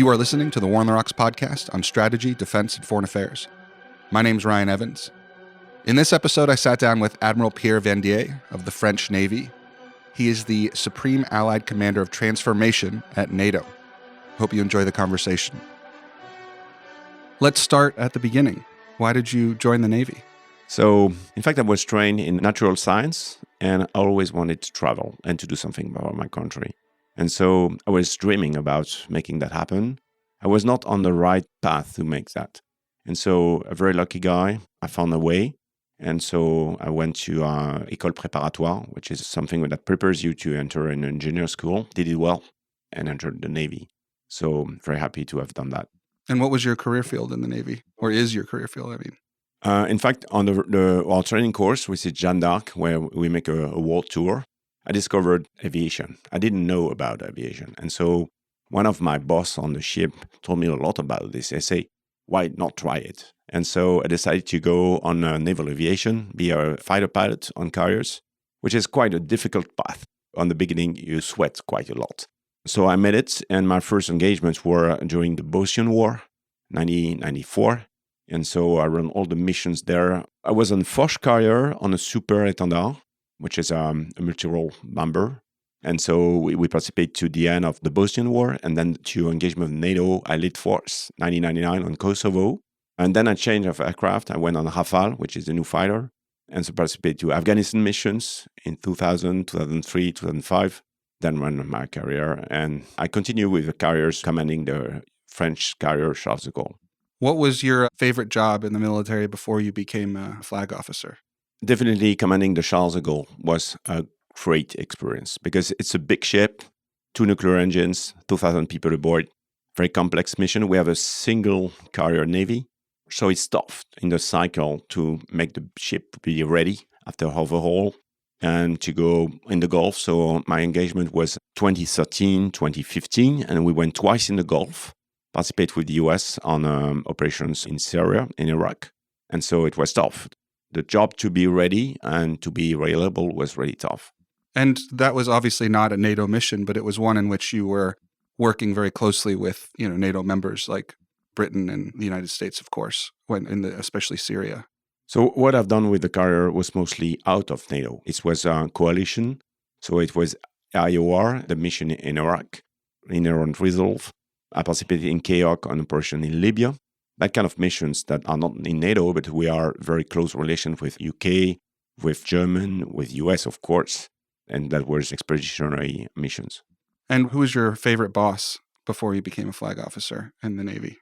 You are listening to the War on the Rocks podcast on strategy, defense, and foreign affairs. My name's Ryan Evans. In this episode, I sat down with Admiral Pierre Vandier of the French Navy. He is the Supreme Allied Commander of Transformation at NATO. Hope you enjoy the conversation. Let's start at the beginning. Why did you join the Navy? So, in fact, I was trained in natural science, and I always wanted to travel and to do something about my country. And so I was dreaming about making that happen. I was not on the right path to make that. And so, a very lucky guy, I found a way. And so I went to École Préparatoire, which is something that prepares you to enter an engineer school, did it well, and entered the Navy. So very happy to have done that. And what was your career field in the Navy? Or is your career field, I mean? In fact, on our training course, which is Jeanne d'Arc, where we make a world tour, I discovered aviation. I didn't know about aviation. And so one of my boss on the ship told me a lot about this. I say, why not try it? And so I decided to go on naval aviation, be a fighter pilot on carriers, which is quite a difficult path. On the beginning, you sweat quite a lot. So I made it, and my first engagements were during the Bosnian War, 1994. And so I ran all the missions there. I was on Foch carrier on a Super Étendard, which is a multi-role bomber. And so we participate to the end of the Bosnian War, and then to engagement with NATO Allied Force, 1999 on Kosovo. And then I changed of aircraft. I went on Rafale, which is the new fighter, and so participate to Afghanistan missions in 2000, 2003, 2005. Then ran my career, and I continue with the carriers commanding the French carrier Charles de Gaulle. What was your favorite job in the military before you became a flag officer? Definitely commanding the Charles de Gaulle was a great experience because it's a big ship, 2 nuclear engines, 2,000 people aboard, very complex mission. We have a single carrier navy, so it's tough in the cycle to make the ship be ready after overhaul and to go in the Gulf. So my engagement was 2013, 2015, and we went twice in the Gulf, participate with the US on operations in Syria, in Iraq. And so it was tough. The job to be ready and to be reliable was really tough. And that was obviously not a NATO mission, but it was one in which you were working very closely with, NATO members like Britain and the United States, of course, especially Syria. So what I've done with the carrier was mostly out of NATO. It was a coalition. So it was IOR, the mission in Iraq, Inherent Resolve. I participated in KEOC on operation in Libya. That kind of missions that are not in NATO, but we are very close relations with UK, with German, with US, of course. And that was expeditionary missions. And who was your favorite boss before you became a flag officer in the Navy?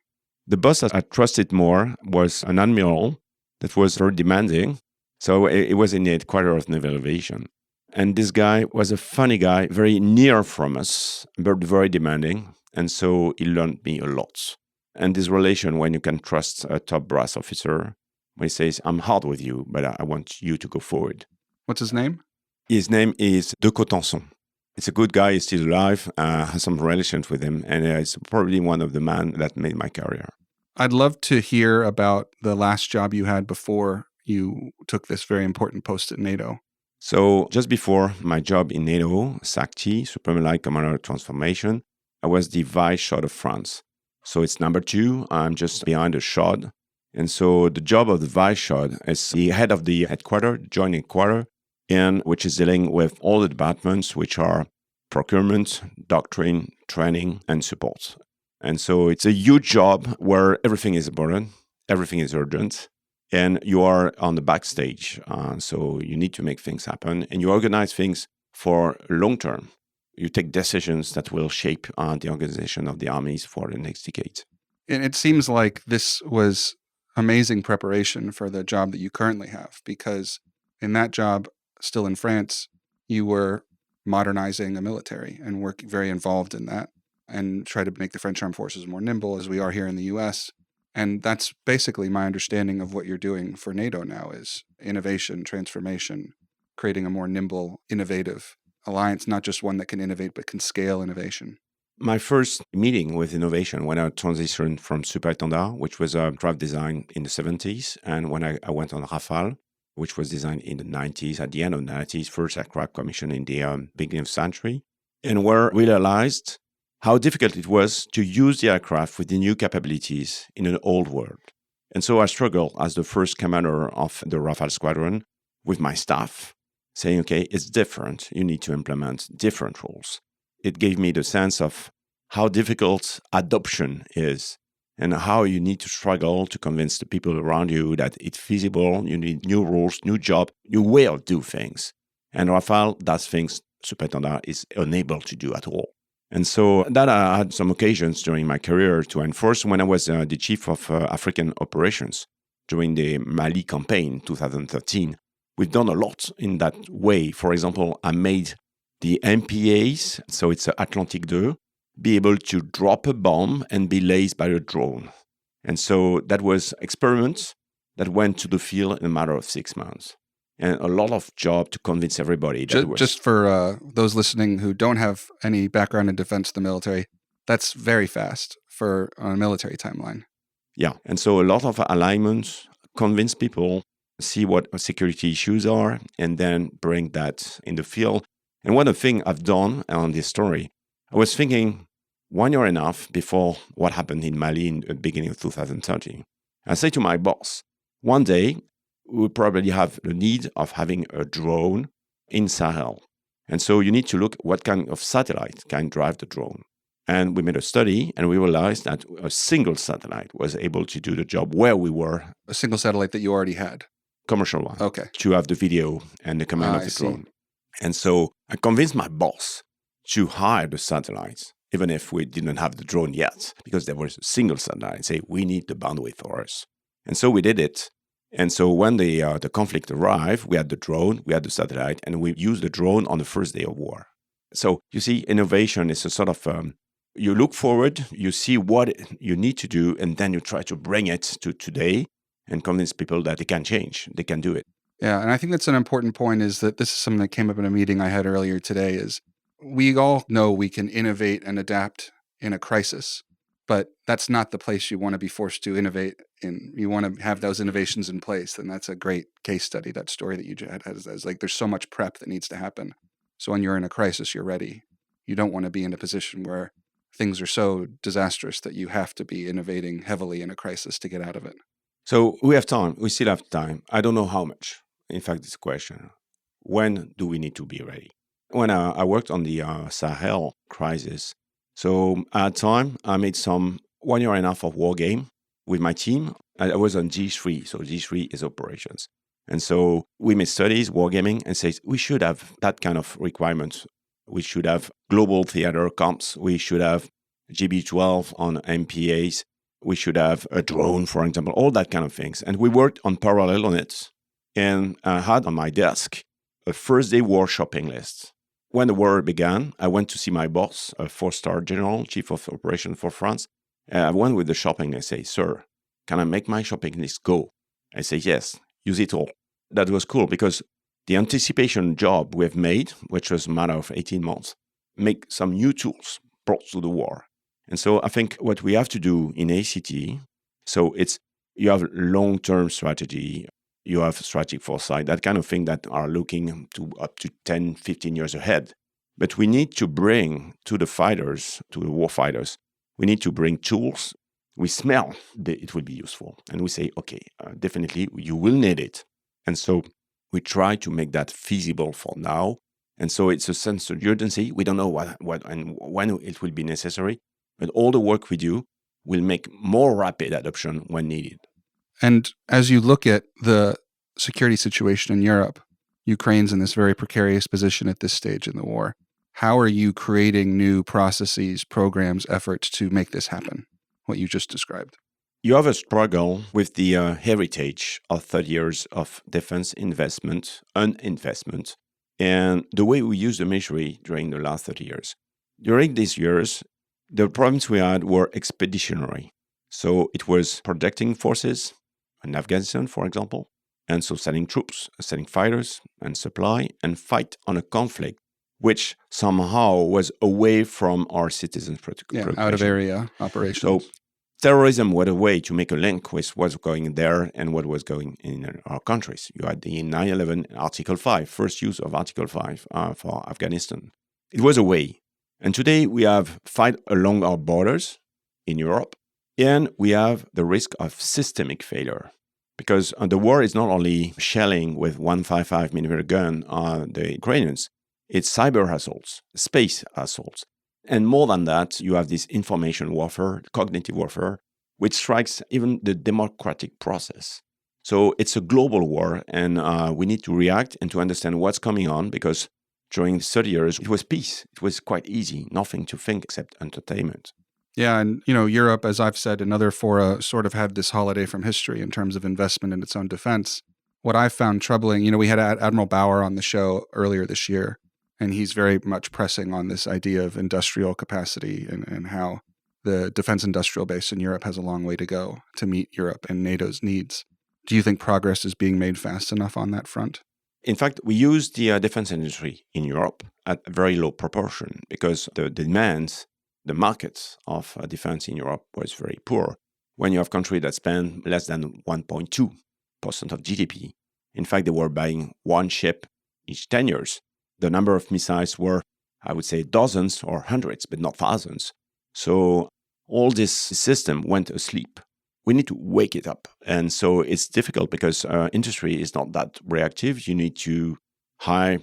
The boss that I trusted more was an admiral that was very demanding. So it was in the headquarters of naval aviation. And this guy was a funny guy, very near from us, but very demanding. And so he learned me a lot. And this relation, when you can trust a top brass officer, when he says, I'm hard with you, but I want you to go forward. What's his name? His name is De Cotenson. It's a good guy. He's still alive. Has some relations with him. And it's probably one of the men that made my career. I'd love to hear about the last job you had before you took this very important post at NATO. So just before my job in NATO, SACT, Supreme Allied Commander of Transformation, I was the Vice Shot of France. So it's number 2. I'm just behind the shot. And so the job of the Vice Shot is the head of the headquarters, joint headquarters, and which is dealing with all the departments, which are procurement, doctrine, training, and support. And so it's a huge job where everything is important, everything is urgent, and you are on the backstage. So you need to make things happen, and you organize things for long term. You take decisions that will shape the organization of the armies for the next decade. And it seems like this was amazing preparation for the job that you currently have, because in that job, still in France, you were modernizing a military and working very involved in that and try to make the French armed forces more nimble as we are here in the US. And that's basically my understanding of what you're doing for NATO now is innovation, transformation, creating a more nimble, innovative alliance, not just one that can innovate, but can scale innovation. My first meeting with innovation when I transitioned from Super Étendard, which was a craft design in the 70s, and when I went on Rafale, which was designed in the 90s, at the end of the 90s, first aircraft commissioned in the beginning of the century, and where we realized how difficult it was to use the aircraft with the new capabilities in an old world. And so I struggled as the first commander of the Rafale squadron with my staff, saying, okay, it's different. You need to implement different rules. It gave me the sense of how difficult adoption is and how you need to struggle to convince the people around you that it's feasible, you need new rules, new job, new way of do things. And Rafale does things Superintendent is unable to do at all. And so that I had some occasions during my career to enforce when I was the chief of African operations during the Mali campaign 2013. We've done a lot in that way. For example, I made the MPAs, so it's Atlantique 2, be able to drop a bomb and be lased by a drone. And so that was experiments that went to the field in a matter of 6 months. And a lot of job to convince everybody. That just for those listening who don't have any background in defense of the military, that's very fast for on a military timeline. Yeah. And so a lot of alignments, convince people, see what security issues are, and then bring that in the field. And one of the things I've done on this story, I was thinking 1 year and a half before what happened in Mali in the beginning of 2013. I say to my boss, one day, we probably have the need of having a drone in Sahel. And so you need to look what kind of satellite can drive the drone. And we made a study and we realized that a single satellite was able to do the job where we were. A single satellite that you already had? Commercial one. Okay. To have the video and the command of the drone. And so I convinced my boss to hire the satellites, even if we didn't have the drone yet, because there was a single satellite. Say, we need the bandwidth for us. And so we did it. And so when the conflict arrived, we had the drone, we had the satellite, and we used the drone on the first day of war. So you see, innovation is a sort of, you look forward, you see what you need to do, and then you try to bring it to today and convince people that they can change, they can do it. Yeah, and I think that's an important point is that this is something that came up in a meeting I had earlier today is we all know we can innovate and adapt in a crisis. But that's not the place you want to be forced to innovate in. You want to have those innovations in place. And that's a great case study, that story that you had has like there's so much prep that needs to happen. So when you're in a crisis, you're ready. You don't want to be in a position where things are so disastrous that you have to be innovating heavily in a crisis to get out of it. So we have time. We still have time. I don't know how much. In fact, it's a question. When do we need to be ready? When I worked on the Sahel crisis, so at the time, I made some 1 year and a half of war game with my team. I was on G3, so G3 is operations. And so we made studies, wargaming, and said we should have that kind of requirements. We should have global theater comps. We should have GB12 on MPAs. We should have a drone, for example, all that kind of things. And we worked on parallel on it. And I had on my desk a first day war shopping list. When the war began, I went to see my boss, a 4-star general, chief of operations for France. I went with the shopping list. I say, sir, can I make my shopping list go? I say, yes, use it all. That was cool because the anticipation job we have made, which was a matter of 18 months, make some new tools brought to the war. And so I think what we have to do in ACT, so it's you have long-term strategy, you have strategic foresight, that kind of thing that are looking to up to 10, 15 years ahead. But we need to bring to the fighters, to the war fighters, we need to bring tools. We smell that it will be useful. And we say, okay, definitely you will need it. And so we try to make that feasible for now. And so it's a sense of urgency. We don't know what and when it will be necessary. But all the work we do will make more rapid adoption when needed. And as you look at the security situation in Europe, Ukraine's in this very precarious position at this stage in the war. How are you creating new processes, programs, efforts to make this happen, what you just described? You have a struggle with the heritage of 30 years of defense investment, uninvestment, and the way we use the military during the last 30 years. During these years, the problems we had were expeditionary. So it was protecting forces in Afghanistan, for example, and so sending troops, sending fighters and supply and fight on a conflict which somehow was away from our citizens' protection. Out of area operations. So terrorism was a way to make a link with what's going there and what was going in our countries. You had the 9/11 Article 5, first use of Article 5 for Afghanistan. It was a way. And today we have fight along our borders in Europe, and we have the risk of systemic failure. Because the war is not only shelling with 155 millimeter gun on the Ukrainians, it's cyber assaults, space assaults. And more than that, you have this information warfare, cognitive warfare, which strikes even the democratic process. So it's a global war, and we need to react and to understand what's coming on, because during 30 years, it was peace. It was quite easy, nothing to think except entertainment. Yeah, and Europe, as I've said in other fora, sort of had this holiday from history in terms of investment in its own defense. What I found troubling, we had Admiral Bauer on the show earlier this year, and he's very much pressing on this idea of industrial capacity and how the defense industrial base in Europe has a long way to go to meet Europe and NATO's needs. Do you think progress is being made fast enough on that front? In fact, we use the defense industry in Europe at a very low proportion because the demands, the markets of defense in Europe was very poor. When you have countries that spend less than 1.2% of GDP, in fact, they were buying one ship each 10 years. The number of missiles were, I would say, dozens or hundreds, but not thousands. So all this system went asleep. We need to wake it up. And so it's difficult because industry is not that reactive. You need to hire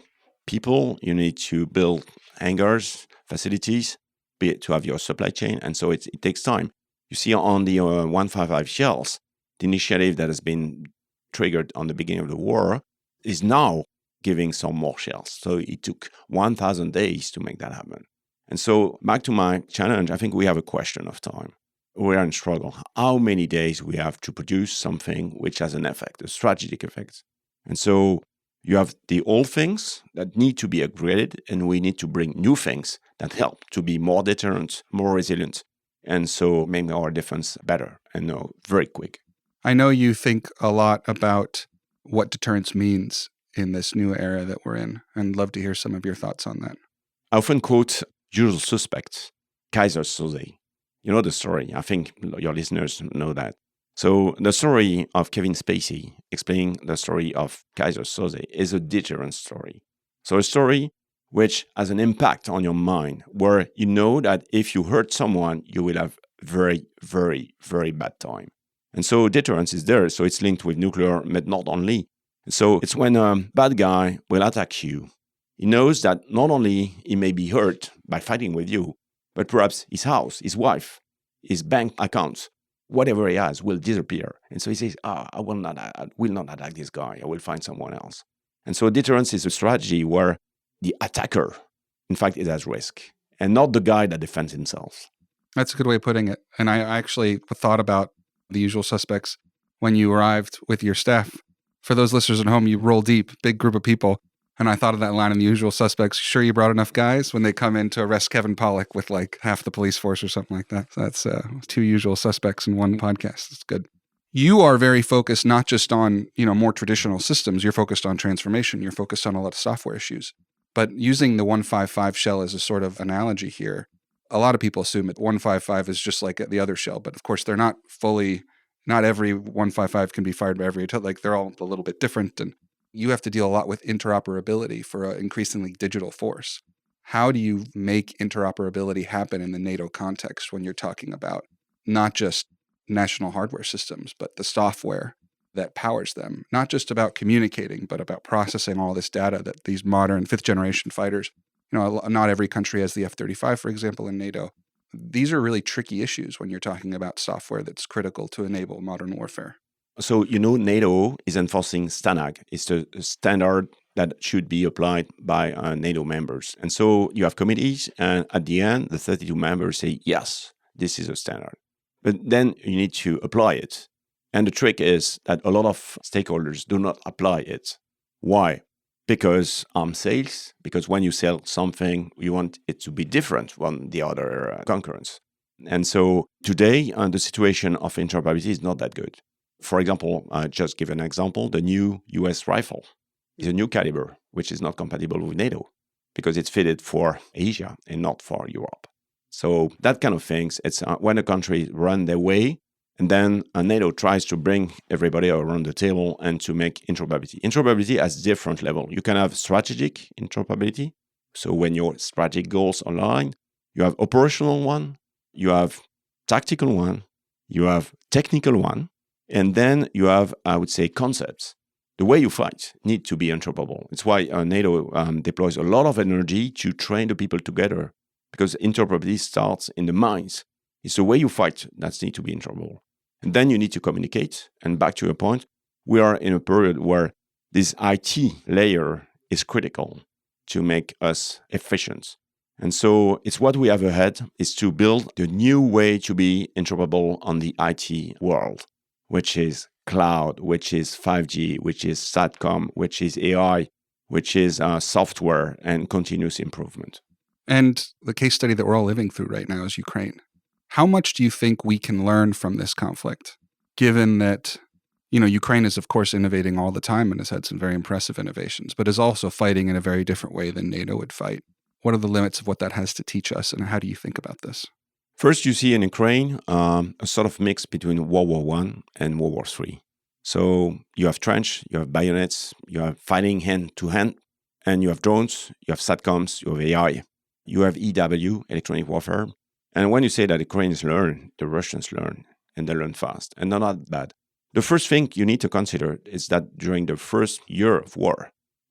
people, you need to build hangars, facilities, be it to have your supply chain. And so it takes time. You see on the 155 shells, the initiative that has been triggered on the beginning of the war is now giving some more shells. So it took 1,000 days to make that happen. And so back to my challenge, I think we have a question of time. We are in struggle. How many days we have to produce something which has an effect, a strategic effect. And so you have the old things that need to be upgraded, and we need to bring new things that help to be more deterrent, more resilient, and so make our defense better and very quick. I know you think a lot about what deterrence means in this new era that we're in, and love to hear some of your thoughts on that. I often quote Usual Suspects, Kaiser Soze. You know the story. I think your listeners know that. So the story of Kevin Spacey explaining the story of Kaiser Soze is a deterrence story. So a story which has an impact on your mind, where you know that if you hurt someone, you will have very, very, very bad time. And so deterrence is there. So it's linked with nuclear, but not only. So it's when a bad guy will attack you. He knows that not only he may be hurt by fighting with you, but perhaps his house, his wife, his bank accounts, whatever he has will disappear. And so he says, I will not attack this guy. I will find someone else. And so deterrence is a strategy where the attacker, in fact, is at risk and not the guy that defends himself. That's a good way of putting it. And I actually thought about The Usual Suspects when you arrived with your staff. For those listeners at home, you roll deep, big group of people. And I thought of that line in The Usual Suspects. Sure you brought enough guys when they come in to arrest Kevin Pollak with like half the police force or something like that. So that's two usual suspects in one podcast. It's good. You are very focused not just on, more traditional systems. You're focused on transformation. You're focused on a lot of software issues. But using the 155 shell as a sort of analogy here, a lot of people assume that 155 is just like the other shell. But of course, they're not every 155 can be fired by every attack. Like they're all a little bit different. And you have to deal a lot with interoperability for an increasingly digital force. How do you make interoperability happen in the NATO context when you're talking about not just national hardware systems, but the software that powers them? Not just about communicating, but about processing all this data that these modern fifth-generation fighters, not every country has the F-35, for example, in NATO. These are really tricky issues when you're talking about software that's critical to enable modern warfare. So, NATO is enforcing STANAG. It's the standard that should be applied by NATO members. And so you have committees, and at the end, the 32 members say, yes, this is a standard. But then you need to apply it. And the trick is that a lot of stakeholders do not apply it. Why? Because sales, because when you sell something, you want it to be different from the other concurrents. And so today, the situation of interoperability is not that good. For example, just give an example, the new US rifle is a new caliber, which is not compatible with NATO because it's fitted for Asia and not for Europe. So that kind of things, it's when a country run their way, and then NATO tries to bring everybody around the table and to make interoperability. Interoperability has different levels. You can have strategic interoperability. So when your strategic goals align, You have operational one, you have tactical one, you have technical one, and then you have, I would say, concepts. The way you fight need to be interoperable. It's why NATO deploys a lot of energy to train the people together, because interoperability starts in the minds. It's the way you fight that needs to be interoperable. And then you need to communicate. And back to your point, we are in a period where this IT layer is critical to make us efficient. And so it's what we have ahead is to build the new way to be interoperable on the IT world, which is cloud, which is 5G, which is SATCOM, which is AI, which is software and continuous improvement. And the case study that we're all living through right now is Ukraine. How much do you think we can learn from this conflict, given that, Ukraine is, of course, innovating all the time and has had some very impressive innovations, but is also fighting in a very different way than NATO would fight? What are the limits of what that has to teach us, and how do you think about this? First, you see in Ukraine a sort of mix between World War I and World War III. So you have trench, you have bayonets, you have fighting hand to hand, and you have drones, you have SATCOMs, you have AI, you have EW, electronic warfare. And when you say that Ukrainians learn, the Russians learn, and they learn fast, and they're not bad. The first thing you need to consider is that during the first year of war,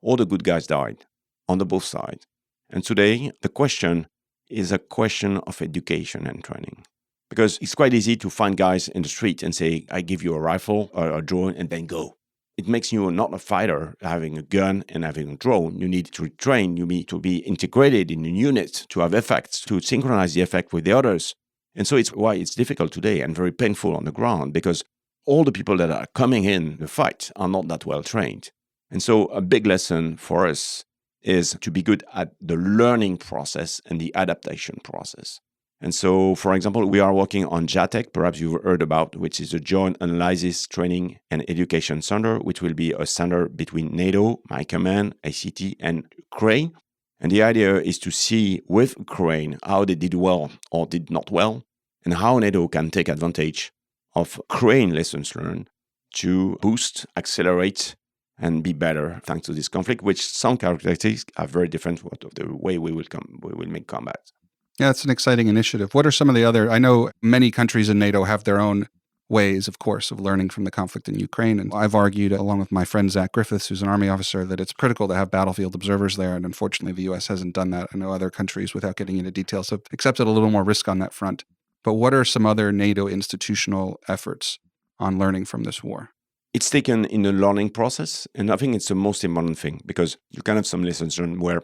all the good guys died on the both sides. And today, the question is a question of education and training. Because it's quite easy to find guys in the street and say, I give you a rifle or a drone and then go. It makes you not a fighter having a gun and having a drone. You need to train, you need to be integrated in a unit to have effects, to synchronize the effect with the others. And so it's why it's difficult today and very painful on the ground, because all the people that are coming in the fight are not that well trained. And so a big lesson for us is to be good at the learning process and the adaptation process. And so, for example, we are working on JATEC, perhaps you've heard about, which is a Joint Analysis, Training and Education Center, which will be a center between NATO, my command, ICT, and Ukraine. And the idea is to see with Ukraine how they did well or did not well, and how NATO can take advantage of Ukraine lessons learned to boost, accelerate, and be better thanks to this conflict, which some characteristics are very different of the way we will make combat. Yeah, it's an exciting initiative. What are some of the other? I know many countries in NATO have their own ways, of course, of learning from the conflict in Ukraine. And I've argued, along with my friend Zach Griffiths, who's an Army officer, that it's critical to have battlefield observers there. And unfortunately, the U.S. hasn't done that. I know other countries, without getting into details, have accepted a little more risk on that front. But what are some other NATO institutional efforts on learning from this war? It's taken in the learning process, and I think it's the most important thing, because you can have some lessons learned where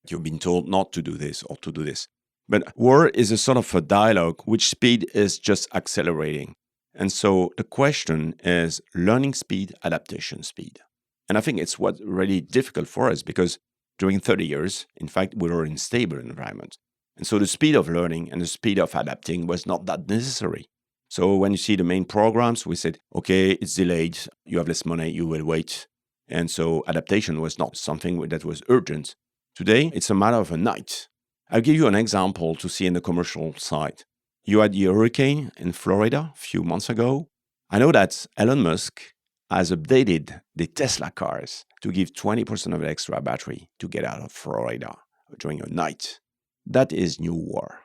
you've been told not to do this or to do this. But war is a sort of a dialogue which speed is just accelerating. And so the question is learning speed, adaptation speed. And I think it's what's really difficult for us, because during 30 years, in fact, we were in stable environment. And so the speed of learning and the speed of adapting was not that necessary. So when you see the main programs, we said, okay, it's delayed, you have less money, you will wait. And so adaptation was not something that was urgent. Today, it's a matter of a night. I'll give you an example to see in the commercial side. You had the hurricane in Florida a few months ago. I know that Elon Musk has updated the Tesla cars to give 20% of the extra battery to get out of Florida during a night. That is new war.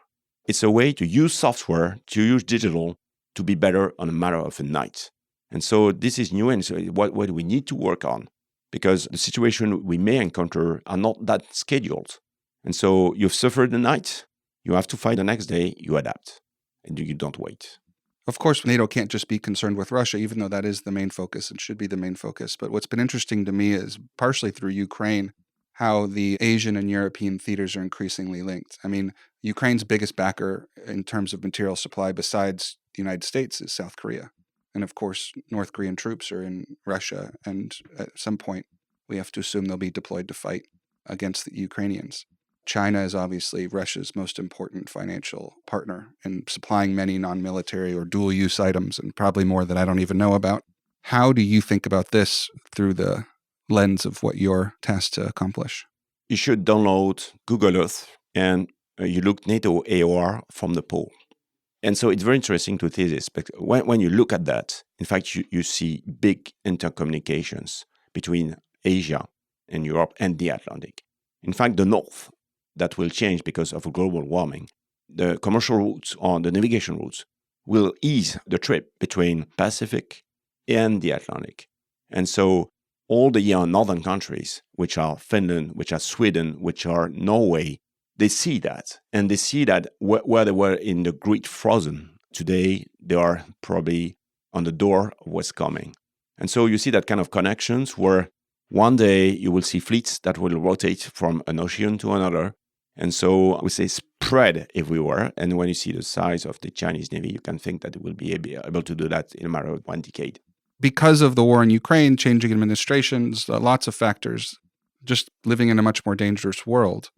It's a way to use software, to use digital, to be better on a matter of a night. And so this is new, and so what we need to work on, because the situation we may encounter are not that scheduled. And so you've suffered the night, you have to fight the next day, you adapt, and you don't wait. Of course, NATO can't just be concerned with Russia, even though that is the main focus and should be the main focus. But what's been interesting to me is, partially through Ukraine, how the Asian and European theaters are increasingly linked. I mean, Ukraine's biggest backer in terms of material supply besides the United States is South Korea. And of course, North Korean troops are in Russia, and at some point, we have to assume they'll be deployed to fight against the Ukrainians. China is obviously Russia's most important financial partner in supplying many non-military or dual-use items, and probably more that I don't even know about. How do you think about this through the lens of what you're tasked to accomplish? You should download Google Earth and you look NATO AOR from the pole. And so it's very interesting to see this. But when you look at that, in fact, you see big intercommunications between Asia and Europe and the Atlantic. In fact, the North, that will change because of global warming, the commercial routes or the navigation routes will ease the trip between Pacific and the Atlantic. And so all the northern countries, which are Finland, which are Sweden, which are Norway, they see that. And they see that where they were in the Great Frozen, today they are probably on the door of what's coming. And so you see that kind of connections where one day you will see fleets that will rotate from an ocean to another. And so we say spread everywhere. And when you see the size of the Chinese Navy, you can think that it will be able to do that in a matter of 1 decade. Because of the war in Ukraine, changing administrations, lots of factors, just living in a much more dangerous world,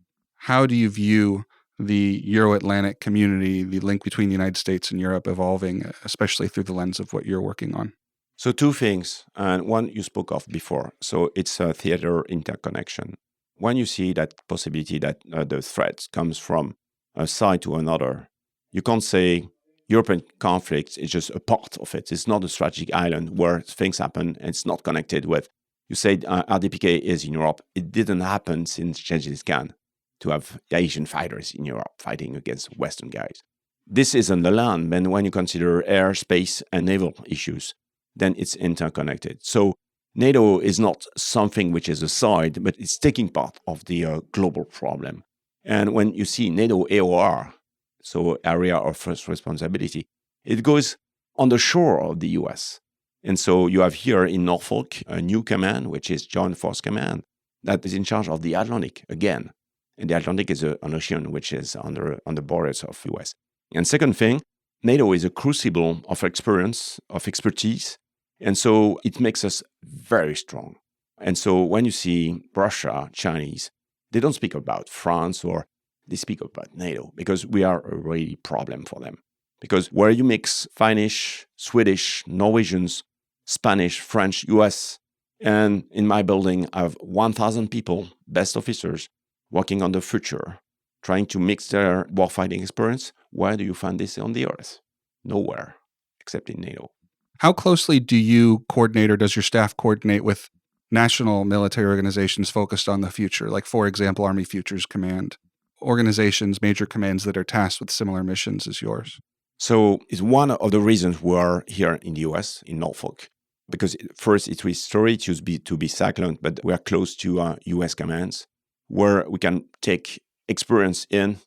how do you view the Euro-Atlantic community, the link between the United States and Europe evolving, especially through the lens of what you're working on? So two things, and one you spoke of before. So it's a theater interconnection. When you see that possibility that the threat comes from a side to another, you can't say European conflict is just a part of it. It's not a strategic island where things happen and it's not connected with. You said RDPK is in Europe. It didn't happen since Genghis Khan to have Asian fighters in Europe fighting against Western guys. This is on the land, and when you consider air, space, and naval issues, then it's interconnected. So NATO is not something which is a side, but it's taking part of the global problem. And when you see NATO AOR, so area of first responsibility, it goes on the shore of the US. And so you have here in Norfolk a new command, which is Joint Force Command, that is in charge of the Atlantic again. And the Atlantic is an ocean which is on the borders of the US. And second thing, NATO is a crucible of experience, of expertise. And so it makes us very strong. And so when you see Russia, Chinese, they don't speak about France or they speak about NATO because we are a really problem for them. Because where you mix Finnish, Swedish, Norwegians, Spanish, French, US, and in my building, I have 1,000 people, best officers, working on the future, trying to mix their warfighting experience. Where do you find this on the earth? Nowhere, except in NATO. How closely do you coordinate or does your staff coordinate with national military organizations focused on the future? Like, for example, Army Futures Command, organizations, major commands that are tasked with similar missions as yours? So it's one of the reasons we are here in the US, in Norfolk. Because first, it was story to be Cyclone, but we are close to US commands where we can take experience in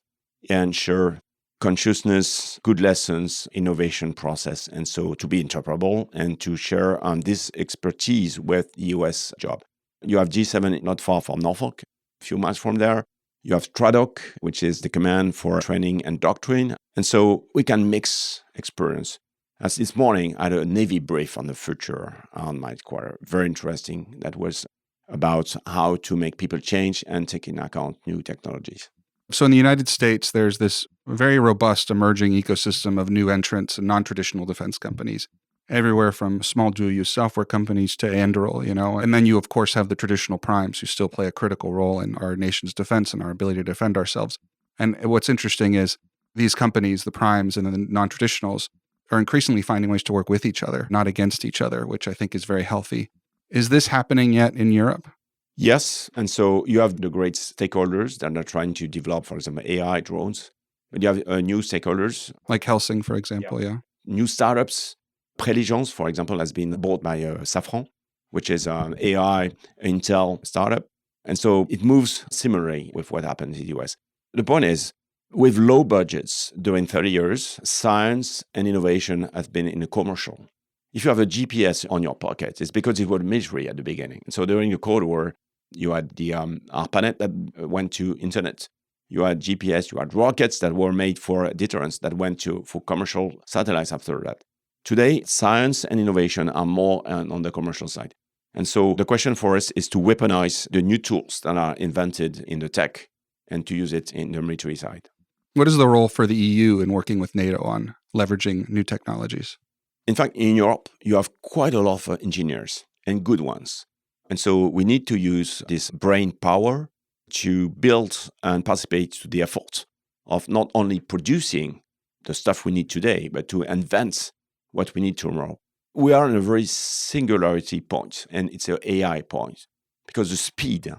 and share consciousness, good lessons, innovation process, and so to be interoperable and to share this expertise with the US job. You have G7 not far from Norfolk, a few miles from there. You have TRADOC, which is the command for training and doctrine. And so we can mix experience. As this morning, I had a Navy brief on the future on my quarter. Very interesting. That was about how to make people change and take into account new technologies. So in the United States, there's this very robust emerging ecosystem of new entrants and non-traditional defense companies, everywhere from small dual-use software companies to Anduril, And then you, of course, have the traditional primes who still play a critical role in our nation's defense and our ability to defend ourselves. And what's interesting is these companies, the primes and the non-traditionals, are increasingly finding ways to work with each other, not against each other, which I think is very healthy. Is this happening yet in Europe? Yes. And so you have the great stakeholders that are trying to develop, for example, AI drones. But you have new stakeholders. Like Helsing, for example, yeah. New startups. Preligence, for example, has been bought by Safran, which is an AI Intel startup. And so it moves similarly with what happens in the US. The point is, with low budgets during 30 years, science and innovation have been in the commercial. If you have a GPS on your pocket, it's because it was military at the beginning. And so during the Cold War, you had the ARPANET that went to internet. You had GPS, you had rockets that were made for deterrence that went for commercial satellites after that. Today, science and innovation are more on the commercial side. And so the question for us is to weaponize the new tools that are invented in the tech and to use it in the military side. What is the role for the EU in working with NATO on leveraging new technologies? In fact, in Europe, you have quite a lot of engineers and good ones. And so we need to use this brain power to build and participate to the effort of not only producing the stuff we need today, but to invent what we need tomorrow. We are in a very singularity point, and it's an AI point, because the speed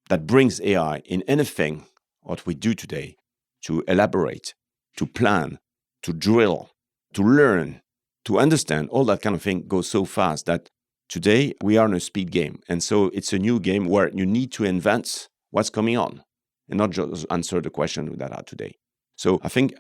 that brings AI in anything what we do today to elaborate to plan, to drill, to learn, to understand, all that kind of thing goes so fast that today we are in a speed game. And so it's a new game where you need to invent what's coming on and not just answer the question that are today. So I think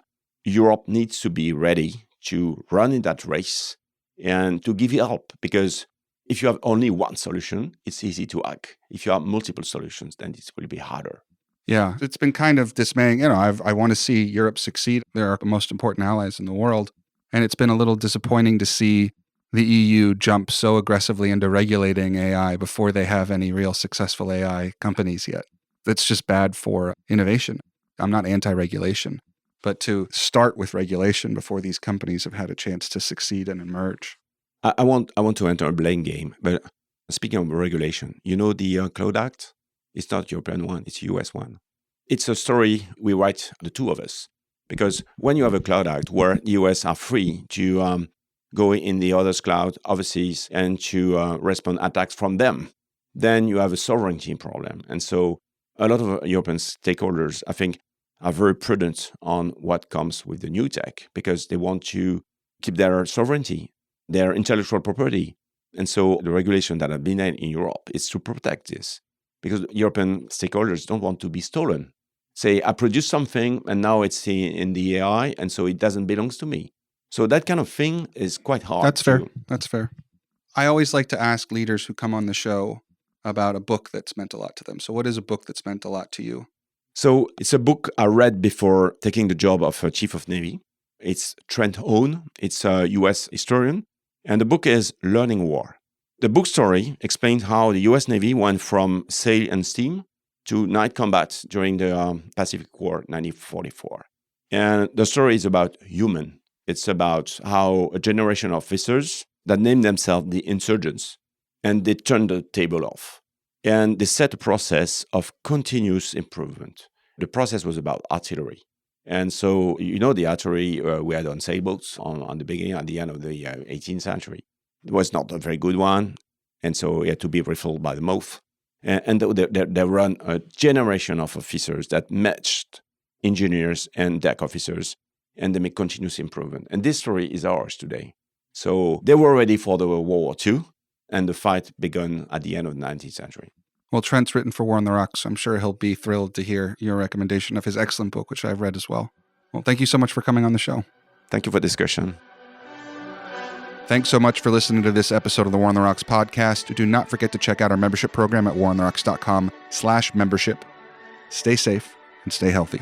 Europe needs to be ready to run in that race and to give you help, because if you have only one solution, it's easy to hack. If you have multiple solutions, then it will be harder. Yeah, it's been kind of dismaying. I want to see Europe succeed. They're our most important allies in the world. And it's been a little disappointing to see the EU jump so aggressively into regulating AI before they have any real successful AI companies yet. That's just bad for innovation. I'm not anti-regulation, but to start with regulation before these companies have had a chance to succeed and emerge. I want to enter a blame game, but speaking of regulation, you know the Cloud Act? It's not European one, it's US one. It's a story we write, the two of us, because when you have a Cloud Act where the US are free to go in the other's cloud overseas and to respond attacks from them, then you have a sovereignty problem. And so a lot of European stakeholders, I think, are very prudent on what comes with the new tech because they want to keep their sovereignty, their intellectual property. And so the regulation that have been made in Europe is to protect this, because European stakeholders don't want to be stolen. Say, I produce something and now it's in the AI, and so it doesn't belong to me. So that kind of thing is quite hard. That's fair. That's fair. I always like to ask leaders who come on the show about a book that's meant a lot to them. So what is a book that's meant a lot to you? So it's a book I read before taking the job of Chief of Navy. It's Trent Owen. It's a US historian. And the book is Learning War. The book story explains how the US Navy went from sail and steam to night combat during the Pacific War, 1944. And the story is about human. It's about how a generation of officers that named themselves the insurgents, and they turned the table off. And they set a process of continuous improvement. The process was about artillery. And so, you know, the artillery we had on sailboats on the beginning, at the end of the 18th century. It was not a very good one. And so it had to be refilled by the mouth. And they run a generation of officers that matched engineers and deck officers, and they make continuous improvement. And this story is ours today. So they were ready for the World War II, and the fight began at the end of the 19th century. Well, Trent's written for War on the Rocks, so I'm sure he'll be thrilled to hear your recommendation of his excellent book, which I've read as well. Well, thank you so much for coming on the show. Thank you for the discussion. Thanks so much for listening to this episode of the War on the Rocks podcast. Do not forget to check out our membership program at warontherocks.com/membership. Stay safe and stay healthy.